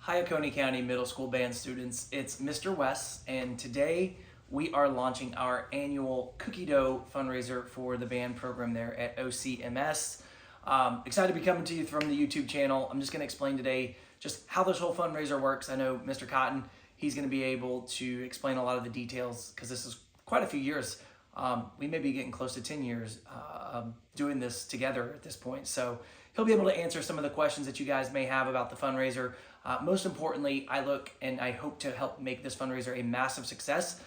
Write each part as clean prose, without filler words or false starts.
Hi, Oconee County Middle School band students. It's Mr. Wes, and today we are launching our annual cookie dough fundraiser for the band program there at OCMS. Excited to be coming to you from the YouTube channel. I'm just going to explain today just how this whole fundraiser works. I know Mr. Cotton, he's going to be able to explain a lot of the details because this is quite a few years. We may be getting close to 10 years doing this together at this point. So he'll be able to answer some of the questions that you guys may have about the fundraiser. Most importantly, I look and I hope to help make this fundraiser a massive success,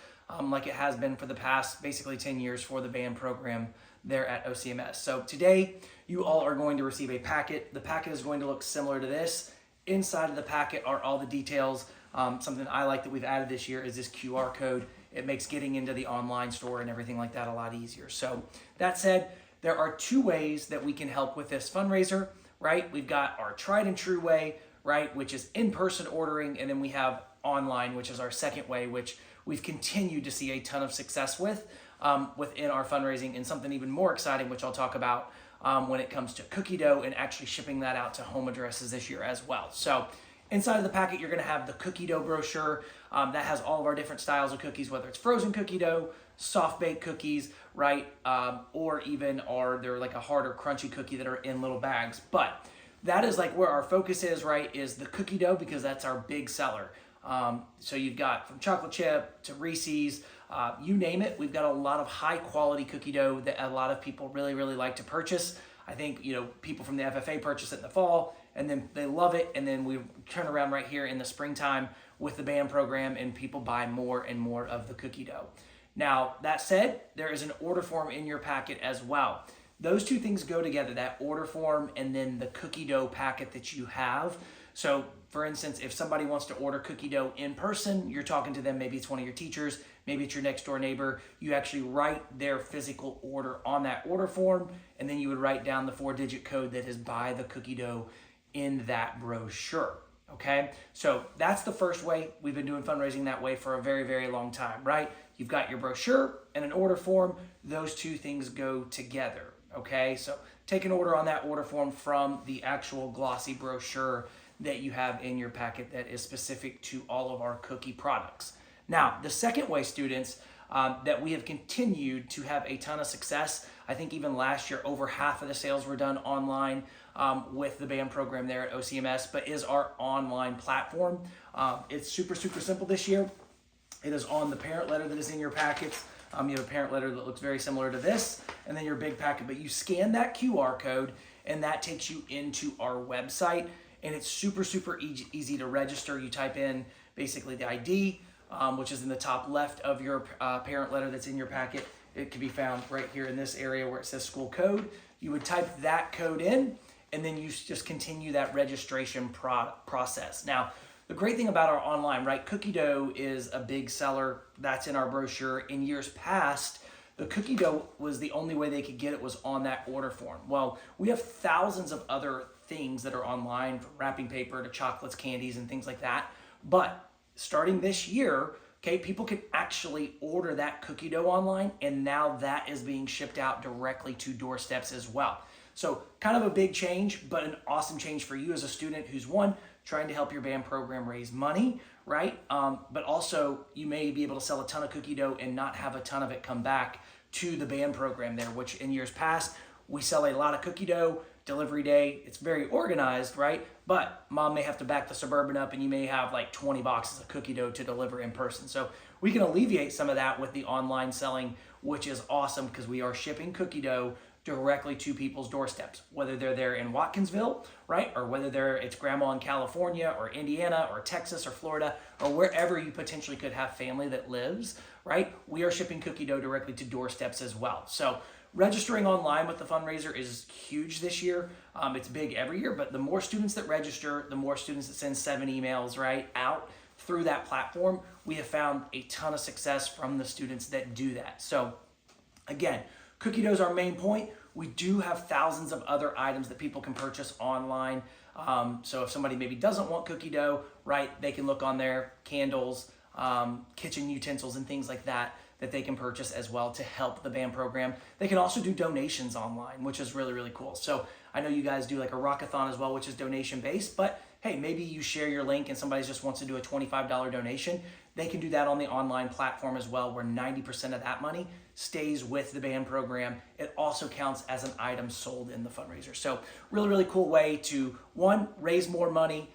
like it has been for the past basically 10 years for the band program there at OCMS. So today, you all are going to receive a packet. The packet is going to look similar to this. Inside of the packet are all the details. Something I like that we've added this year is this QR code. It makes getting into the online store and everything like that a lot easier. So that said, there are two ways that we can help with this fundraiser, right? We've got our tried and true way, right, which is in-person ordering, and then we have online, which is our second way, which we've continued to see a ton of success with within our fundraising, and something even more exciting, which I'll talk about when it comes to cookie dough and actually shipping that out to home addresses this year as well. So inside of the packet, you're going to have the cookie dough brochure that has all of our different styles of cookies, whether it's frozen cookie dough, soft baked cookies, right, or even they're like a harder crunchy cookie that are in little bags. But that is like where our focus is, right, is the cookie dough, because that's our big seller. So you've got from chocolate chip to Reese's, you name it. We've got a lot of high quality cookie dough that a lot of people really, really like to purchase. I think, people from the FFA purchase it in the fall and then they love it. And then we turn around right here in the springtime with the band program and people buy more and more of the cookie dough. Now, that said, there is an order form in your packet as well. Those two things go together, that order form and then the cookie dough packet that you have. So for instance, if somebody wants to order cookie dough in person, you're talking to them, maybe it's one of your teachers, maybe it's your next door neighbor, you actually write their physical order on that order form, and then you would write down the 4-digit code that is by the cookie dough in that brochure. Okay, so that's the first way. We've been doing fundraising that way for a very, very long time, right? You've got your brochure and an order form. Those two things go together, okay? So take an order on that order form from the actual glossy brochure that you have in your packet that is specific to all of our cookie products. Now, the second way, students, that we have continued to have a ton of success. I think even last year, over half of the sales were done online with the band program there at OCMS, but is our online platform. It's super, super simple this year. It is on the parent letter that is in your packets. You have a parent letter that looks very similar to this, and then your big packet, but you scan that QR code and that takes you into our website, and it's super, super easy to register. You type in basically the ID, which is in the top left of your parent letter that's in your packet. It can be found right here in this area where it says school code. You would type that code in, and then you just continue that registration process. Now, the great thing about our online, right, cookie dough is a big seller. That's in our brochure. In years past, the cookie dough was the only way they could get it was on that order form. Well, we have thousands of other things that are online, from wrapping paper to chocolates, candies, and things like that. But starting this year, okay, people can actually order that cookie dough online, and now that is being shipped out directly to doorsteps as well. So kind of a big change, but an awesome change for you as a student who's trying to help your band program raise money, right? But also you may be able to sell a ton of cookie dough and not have a ton of it come back to the band program there, which in years past, we sell a lot of cookie dough, delivery day, it's very organized, right? But mom may have to back the Suburban up and you may have like 20 boxes of cookie dough to deliver in person. So we can alleviate some of that with the online selling, which is awesome because we are shipping cookie dough directly to people's doorsteps, whether they're there in Watkinsville, right? Or whether it's grandma in California or Indiana or Texas or Florida or wherever you potentially could have family that lives, right? We are shipping cookie dough directly to doorsteps as well. So registering online with the fundraiser is huge this year. It's big every year, but the more students that register, the more students that send 7 emails, right, out through that platform, we have found a ton of success from the students that do that. So again, cookie dough is our main point. We do have thousands of other items that people can purchase online. So if somebody maybe doesn't want cookie dough, right, they can look on there, candles, kitchen utensils and things like that they can purchase as well to help the band program. They can also do donations online, which is really, really cool. So I know you guys do like a rockathon as well, which is donation based, but hey, maybe you share your link and somebody just wants to do a $25 donation, they can do that on the online platform as well, where 90% of that money stays with the band program. It also counts as an item sold in the fundraiser. So really, really cool way to, one, raise more money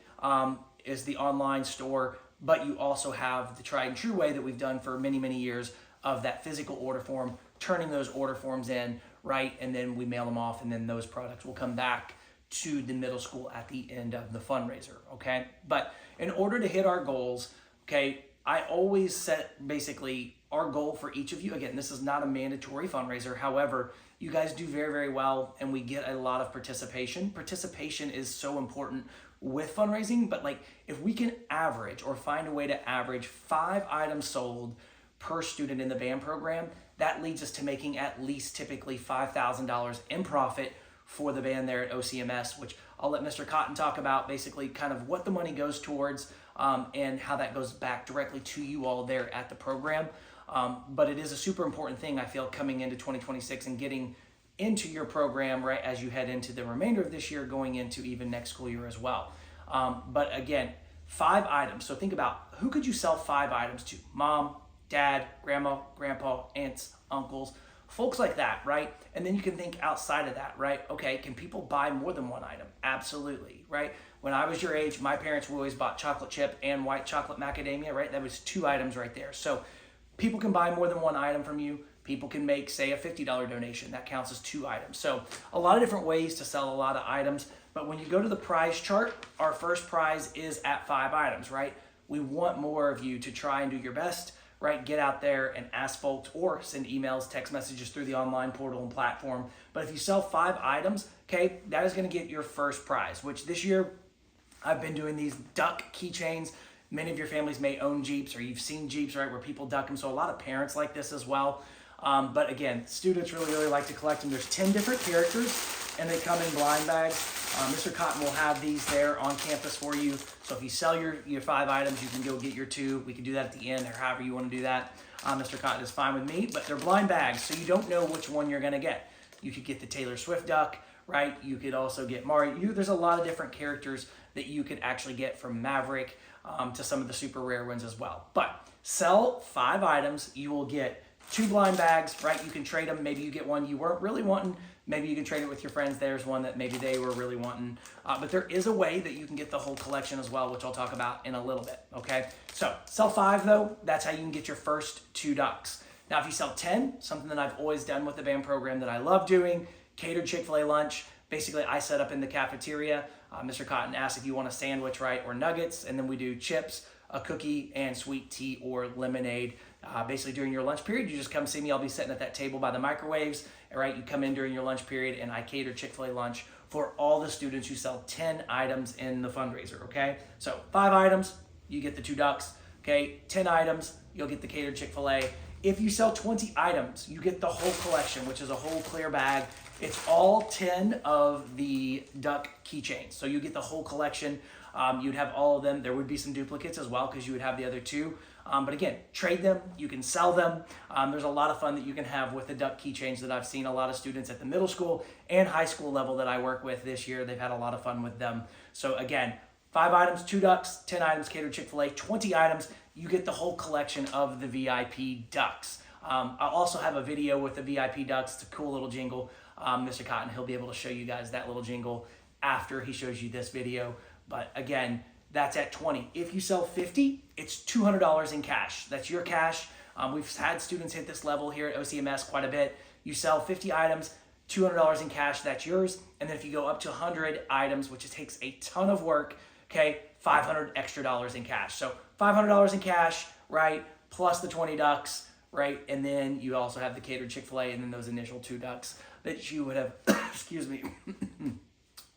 is the online store, but you also have the tried and true way that we've done for many, many years of that physical order form, turning those order forms in, right? And then we mail them off, and then those products will come back to the middle school at the end of the fundraiser, okay? But in order to hit our goals, okay, I always set basically our goal for each of you. Again, this is not a mandatory fundraiser. However, you guys do very, very well, and we get a lot of participation. Participation is so important with fundraising, but like if we can average or find a way to average 5 items sold per student in the band program, that leads us to making at least typically $5,000 in profit for the band there at OCMS, which I'll let Mr. Cotton talk about, basically kind of what the money goes towards and how that goes back directly to you all there at the program. But it is a super important thing, I feel, coming into 2026 and getting into your program right as you head into the remainder of this year, going into even next school year as well. But again, 5 items. So think about, who could you sell 5 items to? Mom, dad, grandma, grandpa, aunts, uncles, folks like that, right? And then you can think outside of that, right? Okay, can people buy more than 1 item? Absolutely, right? When I was your age, my parents always bought chocolate chip and white chocolate macadamia, right? That was 2 items right there. So people can buy more than 1 item from you. People can make, say, a $50 donation. That counts as 2 items. So a lot of different ways to sell a lot of items. But when you go to the prize chart, our first prize is at 5 items, right? We want more of you to try and do your best, right? Get out there and ask folks or send emails, text messages through the online portal and platform. But if you sell 5 items, okay, that is going to get your first prize, which this year I've been doing these duck keychains. Many of your families may own Jeeps, or you've seen Jeeps, right, where people duck them. So a lot of parents like this as well. But again, students really, really like to collect them. There's 10 different characters, and they come in blind bags. Mr. Cotton will have these there on campus for you. So if you sell your 5 items, you can go get your 2. We can do that at the end, or however you want to do that. Mr. Cotton is fine with me, but they're blind bags, so you don't know which one you're going to get. You could get the Taylor Swift duck, right? You could also get Mario. There's a lot of different characters that you could actually get, from Maverick to some of the super rare ones as well. But sell 5 items, you will get 2 blind bags, right? You can trade them. Maybe you get one you weren't really wanting. Maybe you can trade it with your friends. There's one that maybe they were really wanting. But there is a way that you can get the whole collection as well, which I'll talk about in a little bit, okay? So sell 5 though, that's how you can get your first 2 ducks. Now, if you sell 10, something that I've always done with the band program that I love doing, catered Chick-fil-A lunch. Basically, I set up in the cafeteria. Mr. Cotton asks if you want a sandwich, right, or nuggets, and then we do chips, a cookie, and sweet tea or lemonade. Basically, during your lunch period, you just come see me. I'll be sitting at that table by the microwaves, right? You come in during your lunch period, and I cater Chick-fil-A lunch for all the students who sell 10 items in the fundraiser, okay? So 5 items, you get the 2 ducks, okay? 10 items, you'll get the catered Chick-fil-A. If you sell 20 items, you get the whole collection, which is a whole clear bag. It's all 10 of the duck keychains. So you get the whole collection. You'd have all of them. There would be some duplicates as well, because you would have the other 2. But again, trade them, you can sell them. There's a lot of fun that you can have with the duck keychains that I've seen a lot of students at the middle school and high school level that I work with this year. They've had a lot of fun with them. So again, 5 items, 2 ducks, 10 items, catered Chick-fil-A, 20 items, you get the whole collection of the VIP ducks. I'll also have a video with the VIP ducks. It's a cool little jingle. Mr. Cotton, he'll be able to show you guys that little jingle after he shows you this video. But again, that's at 20. If you sell 50, it's $200 in cash. That's your cash. We've had students hit this level here at OCMS quite a bit. You sell 50 items, $200 in cash, that's yours. And then if you go up to 100 items, which it takes a ton of work, okay, $500 extra dollars in cash. So $500 in cash, right, plus the 20 ducks, right? And then you also have the catered Chick-fil-A and then those initial 2 ducks that you would have, excuse me,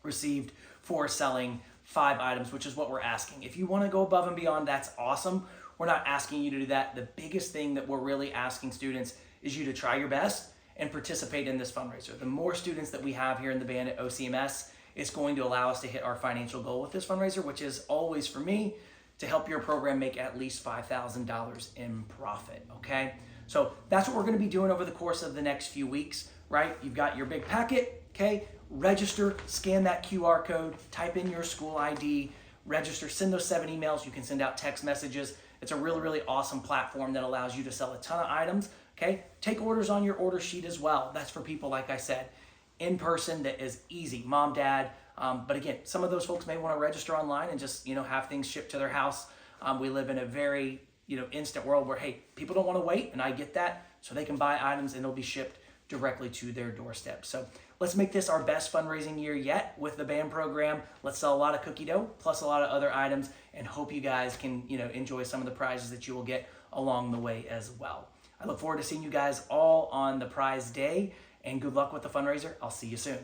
received for selling 5 items, which is what we're asking. If you want to go above and beyond, that's awesome. We're not asking you to do that. The biggest thing that we're really asking students is you to try your best and participate in this fundraiser. The more students that we have here in the band at OCMS, it's going to allow us to hit our financial goal with this fundraiser, which is always, for me, to help your program make at least $5,000 in profit, okay? So that's what we're going to be doing over the course of the next few weeks, right? You've got your big packet, okay? Register, scan that QR code, type in your school ID, register, send those 7 emails. You can send out text messages. It's a really, really awesome platform that allows you to sell a ton of items. Okay, take orders on your order sheet as well. That's for people, like I said, in person. That is easy, mom, dad. But again, some of those folks may want to register online and just have things shipped to their house. We live in a very instant world where, hey, people don't want to wait, and I get that. So they can buy items and they'll be shipped directly to their doorstep. So let's make this our best fundraising year yet with the band program. Let's sell a lot of cookie dough plus a lot of other items, and hope you guys can enjoy some of the prizes that you will get along the way as well. I look forward to seeing you guys all on the prize day, and good luck with the fundraiser. I'll see you soon.